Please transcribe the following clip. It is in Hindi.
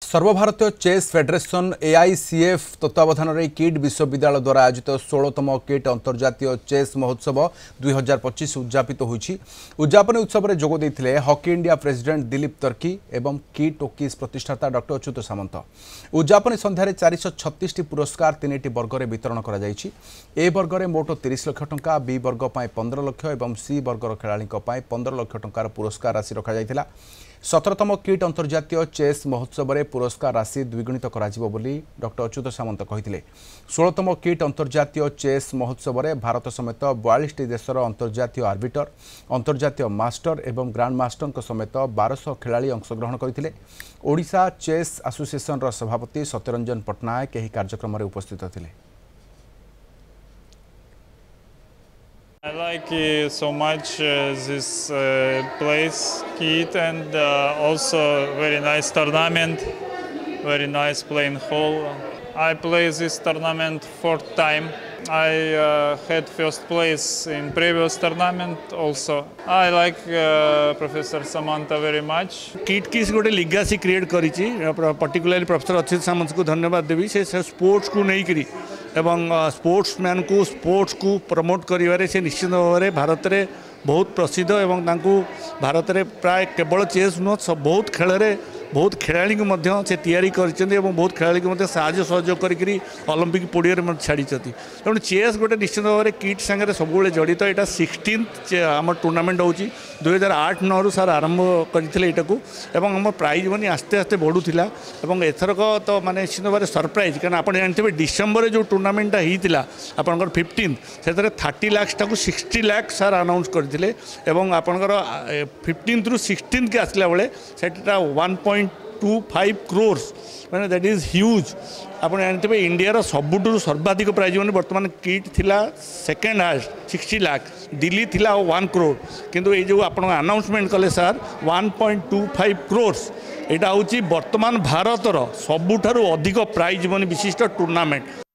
सर्वभारतीय चेस फेडरेशन एआईसीएफ तत्वावधान किट विश्वविद्यालय द्वारा आयोजित 16तम किट अंतर्जातीय चेस महोत्सव 2025 उद्यापित होईछि। उद्यापन उत्सव में जोग देइथिले hockey India president Dilip Tirkey एवं किट टोकीज प्रतिष्ठाता डॉक्टर अच्युत सामंत। उद्यापन संध्यारे 436 पुरस्कार 3टी वर्ग में वितरण करा जायछि। ए वर्ग में मोट 30 लाख टंका, बी वर्ग पर 15 लाख और सी वर्गर खेलाड़ी 15 लाख टंकार पुरस्कार राशि रखा जायथिला। 17तम किट अंतर्जातीय चेस महोत्सव में पुरस्कार राशि द्विगुणित कराजिबो बोली डॉक्टर अच्युत सामंत कहिथिले। 16तम किट अंतर्जातीय चेस महोत्सव में भारत समेत 42 देशर अंतर्जातीय आर्बिटर, अंतर्जातीय मास्टर एवं ग्रांड मास्टर समेत 1200 खेलाड़ी अंशग्रहण करथिले। ओडिशा चेस एसोसिएशन सभापति सत्यरंजन पटनायक एही कार्यक्रम में उपस्थित थिले। I like so much this place, KIT, and also very nice tournament, very nice playing hall. I play this tournament 4th time. I had first place in previous tournament also. I like Professor Samantha very much. KIT की गोटे लिगासी क्रिएट करी, पर्टिकुलरली प्रोफेसर अच्युत सामंत को धन्यवाद देवी। से स्पोर्ट्स को नहीं करी एवं स्पोर्ट्समैन को स्पोर्ट्स को प्रमोट करिवारे से निश्चित भाव में भारत में बहुत प्रसिद्ध एवं भारत में प्राय केवल चेस नुह सब बहुत खेल बहुत खेलाड़ी को से तैयारी कर बहुत खेलाड़ी को साहाय्य सहयोग करी ओलंपिक पड़िया छाड़ी। तेणु चेस गोटे निश्चित भाव में किट सांगे सब जड़ित। यहाँ 16th आम टूर्नामेंट हो 2008-9 रु सार आरंभ करते आम प्राइज मनी आस्ते आस्ते बढ़ुला। एथरक तो माने निश्चित भाव में सरप्राइज कारण आप जानते डिसेम्बर जो टूर्नामेंटा होता आपंकर 15th से 30 लाख 60 लाख सार अनाउंस करते आपंकर 15th रु 16th के आसला बेले से 1.25 crores मैंने दैट इज ह्यूज। आप जानते इंडिया सबुठ सर्वाधिक प्राइज मैंने बर्तमान किट थिला सेकेंड हास्ट 60 लाख, दिल्ली थिला 1 crore, किंतु ये जो आप अनाउंसमेंट कले सर 1.25 crores यहाँ हूँ बर्तमान भारतर सबुठारु अधिक प्राइज मनी विशिष्ट टूर्नामेंट।